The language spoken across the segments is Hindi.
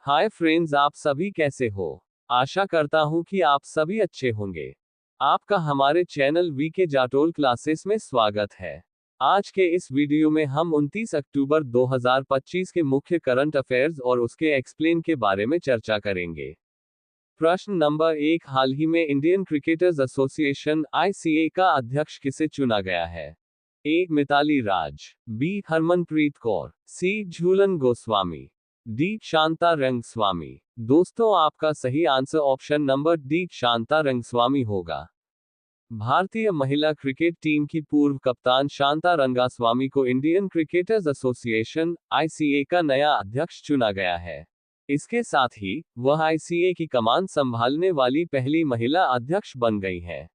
हाय फ्रेंड्स, आप सभी कैसे हो। आशा करता हूँ कि आप सभी अच्छे होंगे। आपका हमारे चैनल वीके जाटोल क्लासेस में स्वागत है। आज के इस वीडियो में हम 29 अक्टूबर 2025 के मुख्य करंट अफेयर्स और उसके एक्सप्लेन के बारे में चर्चा करेंगे। प्रश्न नंबर 1, हाल ही में इंडियन क्रिकेटर्स एसोसिएशन (ICA) का अध्यक्ष किसे चुना गया है? ए. मिताली राज, बी. हरमनप्रीत कौर, सी. झूलन गोस्वामी, डी. शांता रंगस्वामी। दोस्तों, आपका सही answer option number D Shanta Rangaswamy होगा। भारतीय महिला क्रिकेट टीम की पूर्व कप्तान शांता रंगास्वामी को इंडियन क्रिकेटर्स एसोसिएशन (ICA) का नया अध्यक्ष चुना गया है। इसके साथ ही वह ICA की कमान संभालने वाली पहली महिला अध्यक्ष बन गई हैं।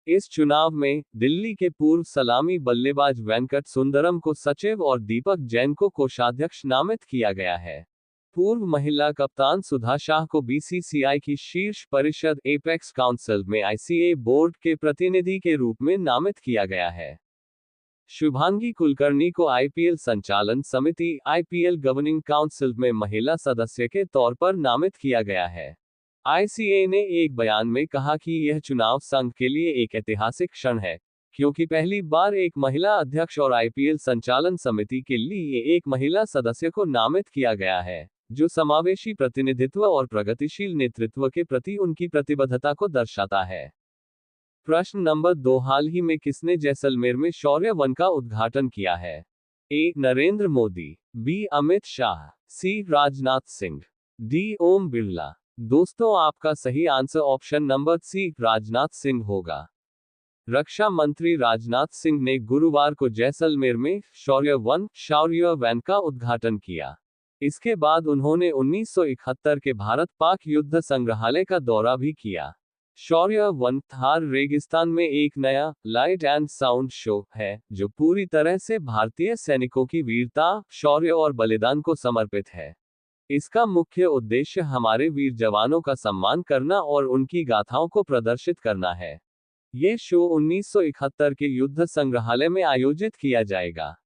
इस चुनाव में दिल्ली के पूर्व सलामी बल्लेबाज वेंकट सुंदरम को सचिव और दीपक जैन को कोषाध्यक्ष नामित किया गया है। पूर्व महिला कप्तान सुधा शाह को BCCI की शीर्ष परिषद एपेक्स काउंसिल में ICA बोर्ड के प्रतिनिधि के रूप में नामित किया गया है। शुभांगी कुलकर्णी को IPL संचालन समिति IPL गवर्निंग काउंसिल में महिला सदस्य के तौर पर नामित किया गया है। ICA ने एक बयान में कहा कि यह चुनाव संघ के लिए एक ऐतिहासिक क्षण है, क्योंकि पहली बार एक महिला अध्यक्ष और IPL संचालन समिति के लिए एक महिला सदस्य को नामित किया गया है, जो समावेशी प्रतिनिधित्व और प्रगतिशील नेतृत्व के प्रति उनकी प्रतिबद्धता को दर्शाता है। प्रश्न नंबर 2, हाल ही में किसने जैसलमेर में शौर्य वन का उद्घाटन किया है? A. Narendra Modi, B. Amit Shah, C. Rajnath Singh, D. Om Birla. दोस्तों, आपका सही answer option number C Rajnath Singh होगा। रक्षा मंत्री राजनाथ सिंह ने गुरुवार को जैसलमेर में शौर्य वैन का उद्घाटन किया। इसके बाद उन्होंने 1971 के भारत-पाक युद्ध संग्रहालय का दौरा भी किया। शौर्य वन थार रेगिस्तान में एक नया लाइट एंड साउंड शो है, जो पूरी तरह से भारतीय सैनिकों की वीरता, शौर्य और बलिदान को समर्पित है। इसका मुख्य उद्देश्य हमारे वीर जवानों का सम्मान करना और उनकी गाथाओं को प्रदर्शित करना है। ये शो 1971 के युद्ध संग्रहालय में आयोजित किया जाएगा।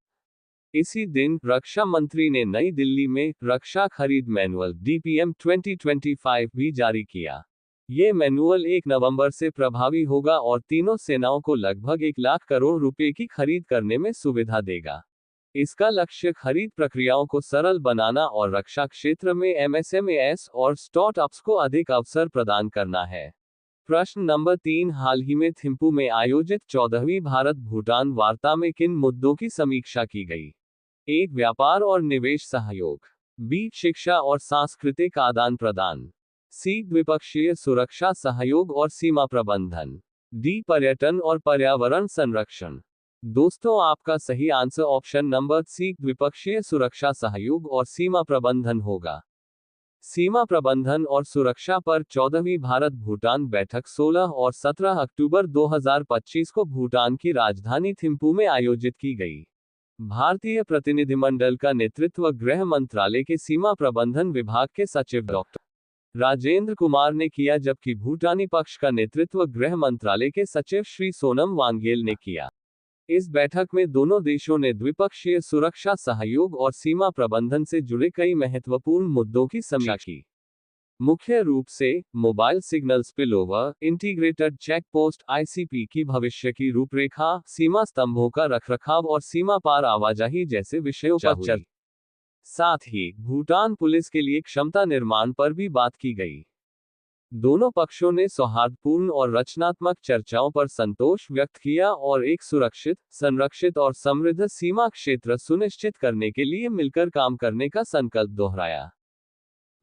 इसी दिन रक्षा मंत्री ने नई दिल्ली में रक्षा खरीद मैनुअल DPM 2025 भी जारी किया। ये मैनुअल 1 नवंबर से प्रभावी होगा और तीनों सेनाओं को लगभग 1 लाख करोड़ रुपए की खरीद करने में सुविधा देगा। इसका लक्ष्य खरीद प्रक्रियाओं को सरल बनाना और रक्षा क्षेत्र में MSMEs और स्टार्टअप्स को अधिक अवसर प्रदान करना है। प्रश्न नंबर 3, हाल ही में थिम्पू में आयोजित 14वीं भारत भूटान वार्ता में किन मुद्दों की समीक्षा की गई? ए. व्यापार और निवेश सहयोग, बी. शिक्षा और सांस्कृतिक आदान प्रदान, सी. द्विपक्षीय सुरक्षा सहयोग और सीमा प्रबंधन, डी. पर्यटन और पर्यावरण संरक्षण। दोस्तों, आपका सही आंसर ऑप्शन नंबर सी द्विपक्षीय सुरक्षा सहयोग और सीमा प्रबंधन होगा। सीमा प्रबंधन और सुरक्षा पर 14वीं भारत भूटान बैठक 16 और 17 अक्टूबर 2025 को भूटान की राजधानी थिम्पू में आयोजित की गई। भारतीय प्रतिनिधिमंडल का नेतृत्व गृह मंत्रालय के सीमा प्रबंधन विभाग के सचिव डॉक्टर राजेंद्र कुमार ने किया, जबकि भूटानी पक्ष का नेतृत्व गृह मंत्रालय के सचिव श्री सोनम वांगेल ने किया। इस बैठक में दोनों देशों ने द्विपक्षीय सुरक्षा सहयोग और सीमा प्रबंधन से जुड़े कई महत्वपूर्ण मुद्दों की समीक्षा की। मुख्य रूप से mobile signal spillover, integrated check post ICP की भविष्य की रूपरेखा, सीमा स्तंभों का रखरखाव और सीमा पार आवाजाही जैसे विषयों पर चर्चा। साथ ही भूटान पुलिस के लिए क्षमता निर्माण पर भी बात की गई। दोनों पक्षों ने सौहार्दपूर्ण और रचनात्मक चर्चाओं पर संतोष व्यक्त किया और एक सुरक्षित, संरक्षित और समृद्ध सीमा क्षेत्र सुनिश्चित करने के लिए मिलकर काम करने का संकल्प दोहराया।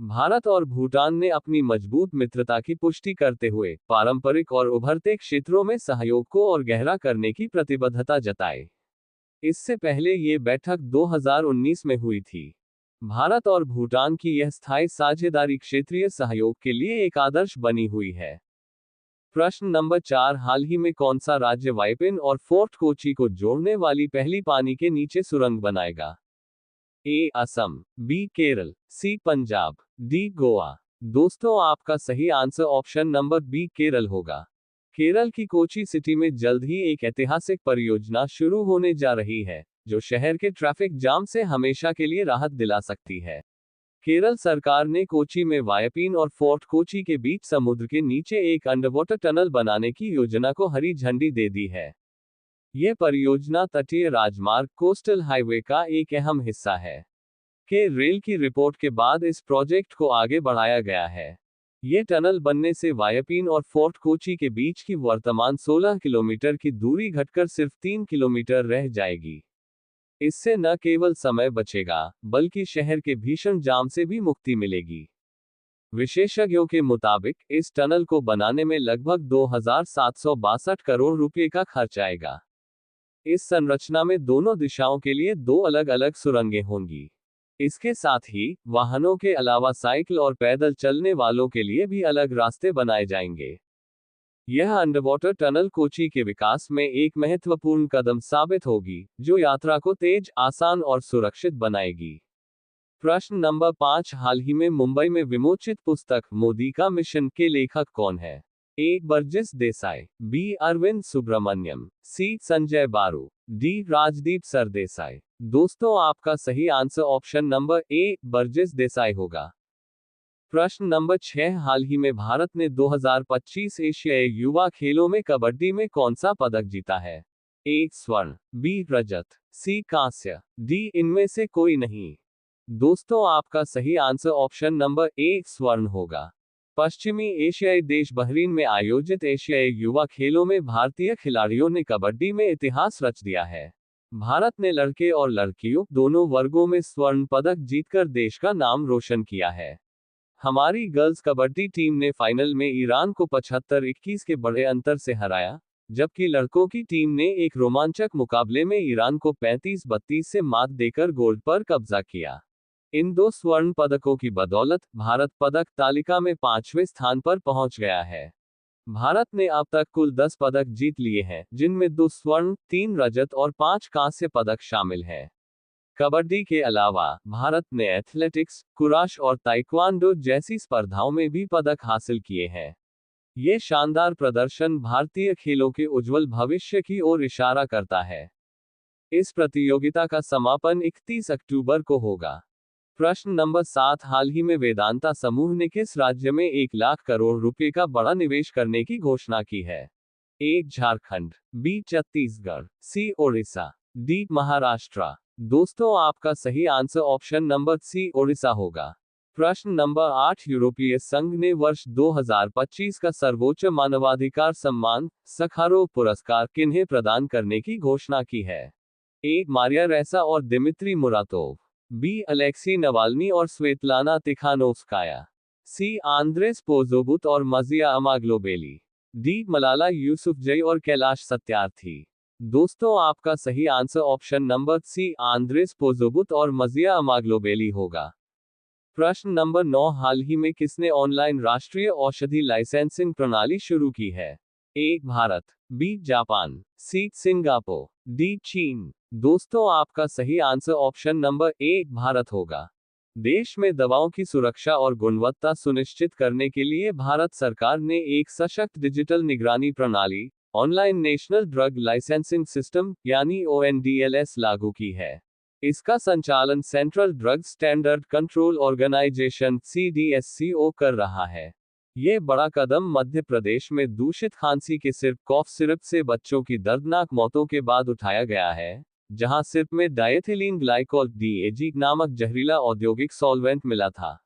भारत और भूटान ने अपनी मजबूत मित्रता की पुष्टि करते हुए पारंपरिक और उभरते क्षेत्रों में सहयोग को और गहरा करने की प्रतिबद्धता जताई। इससे पहले ये बैठक 2019 में हुई थी। भारत और भूटान की यह स्थायी साझेदारी क्षेत्रीय सहयोग के लिए एक आदर्श बनी हुई है। प्रश्न नंबर 4, हाल ही में कौन सा राज्य वाइपिन और फोर्ट कोची को जोड़ने वाली पहली पानी के नीचे सुरंग बनाएगा? A. Assam, B. Kerala, C. Punjab, D. Goa. दोस्तों, आपका सही answer option number B Kerala होगा। केरल की कोची सिटी में जल्द ही एक ऐतिहासिक परियोजना शुरू होने जा रही है, जो शहर के ट्रैफिक जाम से हमेशा के लिए राहत दिला सकती है। केरल सरकार ने कोची में वायपिन और फोर्ट कोची के बीच समुद्र के नीचे एक अंडरवाटर टनल बनाने की योजना को हरी झंडी दे दी है। यह परियोजना तटीय राजमार्ग कोस्टल हाईवे का एक अहम हिस्सा है। के रेल की रिपोर्ट के बाद इस प्रोजेक्ट को आगे बढ़ाया गया है। यह टनल बनने से वायपिन और फोर्ट कोची के बीच की वर्तमान 16 किलोमीटर की दूरी घटकर सिर्फ 3 किलोमीटर रह जाएगी। इससे न केवल समय बचेगा, बल्कि शहर के भीषण जाम से भी मुक्ति मिलेगी। विशेषज्ञों के मुताबिक इस टनल को बनाने में लगभग 2,762 करोड़ रुपए का खर्च आएगा। इस संरचना में दोनों दिशाओं के लिए 2 अलग अलग सुरंगें होंगी। इसके साथ ही वाहनों के अलावा साइकिल और पैदल चलने वालों के लिए भी अलग रास्ते बनाए जाएंगे। यह अंडरवाटर टनल कोची के विकास में एक महत्वपूर्ण कदम साबित होगी, जो यात्रा को तेज, आसान और सुरक्षित बनाएगी। प्रश्न नंबर 5, हाल ही में मुंबई में विमोचित पुस्तक मोदी का मिशन के लेखक कौन है? A. Burjis Desai, B. Arvind Subramanian, C. Sanjaya Baru, D. Rajdeep Sardesai. दोस्तों, आपका सही answer option number A. Burjis Desai होगा। प्रश्न नंबर 6, हाल ही में भारत ने 2025 एशियाई युवा खेलों में कबड्डी में कौन सा पदक जीता है? ए. स्वर्ण, बी. रजत, सी. कांस्य, डी. इनमें से कोई नहीं। दोस्तों, आपका सही आंसर ऑप्शन नंबर ए. स्वर्ण होगा। पश्चिमी एशियाई देश बहरीन में आयोजित एशियाई युवा खेलों में भारतीय खिलाड़ियों ने कबड्डी में इतिहास रच दिया है। भारत ने लड़के और लड़कियों दोनों वर्गों में स्वर्ण पदक जीतकर देश का नाम रोशन किया है। हमारी गर्ल्स कबड्डी टीम ने फाइनल में ईरान को 75-21 के बड़े अंतर से हराया, जबकि लड़कों की टीम ने एक रोमांचक मुकाबले में ईरान को 35-32 से मात देकर गोल्ड पर कब्जा किया। इन 2 स्वर्ण पदकों की बदौलत भारत पदक तालिका में 5वें स्थान पर पहुंच गया है। भारत ने अब तक कुल 10 पदक जीत लिए हैं, जिनमें 2 स्वर्ण, 3 रजत और 5 कांस्य पदक शामिल हैं। कबड्डी के अलावा भारत ने एथलेटिक्स, कुराश और ताइक्वांडो जैसी स्पर्धाओं में भी पदक हासिल किए हैं। ये शानदार प्रदर्शन भारतीय खेलों के उज्जवल भविष्य की ओर इशारा करता है। इस प्रतियोगिता का समापन 31 अक्टूबर को होगा। प्रश्न नंबर 7, हाल ही में वेदांता समूह ने किस राज्य में 1 लाख करोड़ रुपए का बड़ा निवेश करने की घोषणा की है? A. Jharkhand, B. Chhattisgarh, C. Odisha, D. Maharashtra. दोस्तों, आपका सही answer option number C. Odisha होगा। प्रश्न नंबर 8, यूरोपीय संघ ने वर्ष 2025 का सर्वोच्च मानवाधिकार सम्मान सखारोव पुरस्कार किन्हें प्रदान करने की घोषणा की है? ए. मारिया रेसा और Dmitry Muratov, B. Alexei Navalny और Sviatlana Tsikhanouskaya, C. Andrzej Poczobut और Mzia Amaglobeli, D. Malala Yousafzai और कैलाश सत्यार्थी। दोस्तों, आपका सही answer option number C. Andrzej Poczobut और मजिया अमाग्लोबेली होगा। प्रश्न नंबर 9, हाल ही में किसने ऑनलाइन राष्ट्रीय औषधि लाइसेंसिंग प्रणाली शुरू की है? A. Bharat, B. Japan, C. Singapore, D. चीन। दोस्तों, आपका सही answer option number A. Bharat होगा। देश में दवाओं की सुरक्षा और गुणवत्ता सुनिश्चित करने के लिए भारत सरकार ने एक सशक्त डिजिटल निगरानी प्रणाली, online national drug licensing system यानी ONDLS लागू की है। इसका संचालन central drug standard control organisation CDSCO कर रहा है। ये बड़ा कदम मध्य प्रदेश में दूषित खांसी के सिर्फ कॉफ सिरप से बच्चों की दर्दनाक मौतों के बाद उठाया गया है, जहां सिर्फ में डायथिलीन ग्लाइकोल DAG नामक जहरीला औद्योगिक सॉल्वेंट मिला था।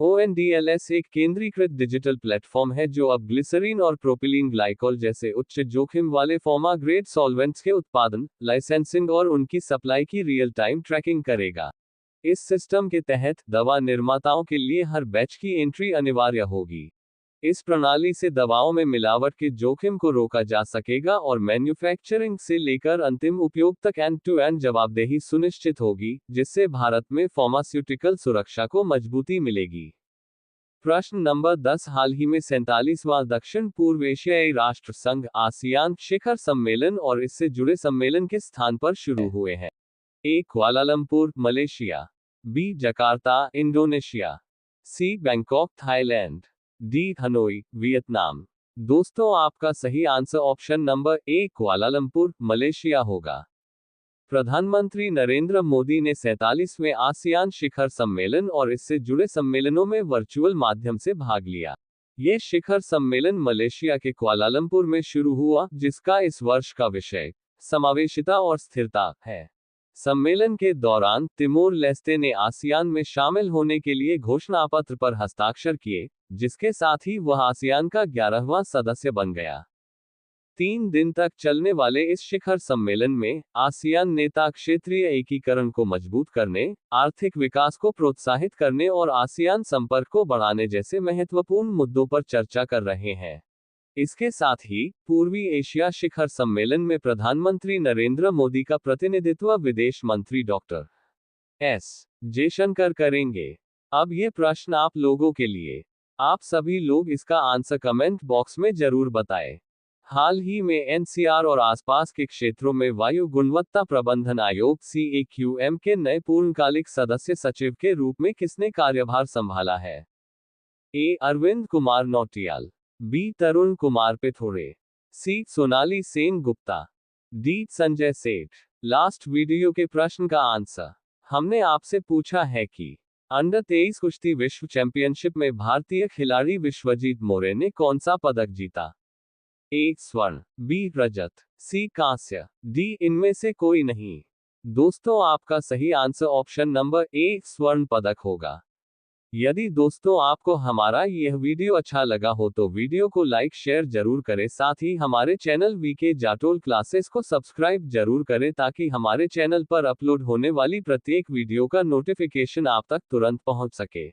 ONDLS एक केंद्रीकृत डिजिटल प्लेटफॉर्म है जो अब ग्लिसरीन और प्रोपिलीन ग्लाइकोल जैसे उच्च जोखिम वाले फार्मा ग्रेड सॉल्वेंट्स के उत्पादन, लाइसेंसिंग और उनकी सप्लाई की रियल टाइम ट्रैकिंग करेगा। इस सिस्टम के तहत दवा निर्माताओं के लिए हर बैच की एंट्री अनिवार्य होगी। इस प्रणाली से दवाओं में मिलावट के जोखिम को रोका जा सकेगा और मैन्युफैक्चरिंग से लेकर अंतिम उपयोग तक एंड टू एंड जवाबदेही सुनिश्चित होगी, जिससे भारत में फार्मास्यूटिकल सुरक्षा को मजबूती मिलेगी। प्रश्न नंबर 10, हाल ही में 47वां दक्षिण पूर्व एशियाई राष्ट्र संघ आसियान शिखर सम्मेलन और इससे जुड़े सम्मेलन किस स्थान पर शुरू हुए हैं? A. Kuala Lumpur, Malaysia, B. Jakarta, Indonesia, C. Bangkok, Thailand, D. Hanoi, Vietnam. दोस्तों, आपका सही answer option number A. Kuala Lumpur, Malaysia होगा। प्रधानमंत्री नरेंद्र मोदी ने 47वें आसियान शिखर सम्मेलन और इससे जुड़े सम्मेलनों में वर्चुअल माध्यम से भाग लिया। ये शिखर सम्मेलन मलेशिया के कुआलालंपुर में शुरू हुआ, जिसका इस वर्ष का विषय समावेशिता और स्थिरता है। सम्मेलन के दौरान तिमोर लेस्ते ने आसियान में शामिल होने के लिए घोषणापत्र पर हस्ताक्षर किए, जिसके साथ ही वह आसियान का 11वां सदस्य बन गया। 3 दिन तक चलने वाले इस शिखर सम्मेलन में आसियान नेता क्षेत्रीय एकीकरण को मजबूत करने, आर्थिक विकास को प्रोत्साहित करने और आसियान संपर्क को बढ़ाने जैसे महत्वपूर्ण मुद्दों पर चर्चा कर रहे हैं। इसके साथ ही पूर्वी एशिया शिखर सम्मेलन में प्रधानमंत्री नरेंद्र मोदी का प्रतिनिधित्व विदेश मंत्री डॉक्टर एस जयशंकर करेंगे। अब ये प्रश्न आप लोगों के लिए, आप सभी लोग इसका आंसर कमेंट बॉक्स में जरूर बताएं। हाल ही में एनसीआर और आसपास के क्षेत्रों में वायु गुणवत्ता प्रबंधन आयोग CAQM के नए पूर्णकालिक सदस्य सचिव के रूप में किसने कार्यभार संभाला है? A. Arvind Kumar Nautiyal, B. Tarun Kumar Pithode, C. Sonali Sen Gupta, D. Sanjay Seth. Last video के प्रश्न का आंसर हमने आपसे पूछा है कि अंडर 23 कुश्ती विश्व चैंपियनशिप में भारतीय खिलाड़ी विश्वजीत मोरे ने कौन सा पदक जीता? A. स्वर्ण, B. रजत, C. कांस्य, D. इनमें से कोई नहीं। दोस्तों, आपका सही आंसर ऑप्शन नंबर A. स्वर्ण पदक होगा। यदि दोस्तों आपको हमारा यह वीडियो अच्छा लगा हो तो वीडियो को लाइक शेयर जरूर करें, साथ ही हमारे चैनल वीके जाटोल क्लासेस को सब्सक्राइब जरूर करें ताकि हमारे चैनल पर अपलोड होने वाली प्रत्येक वीडियो का नोटिफिकेशन आप तक तुरंत पहुंच सके।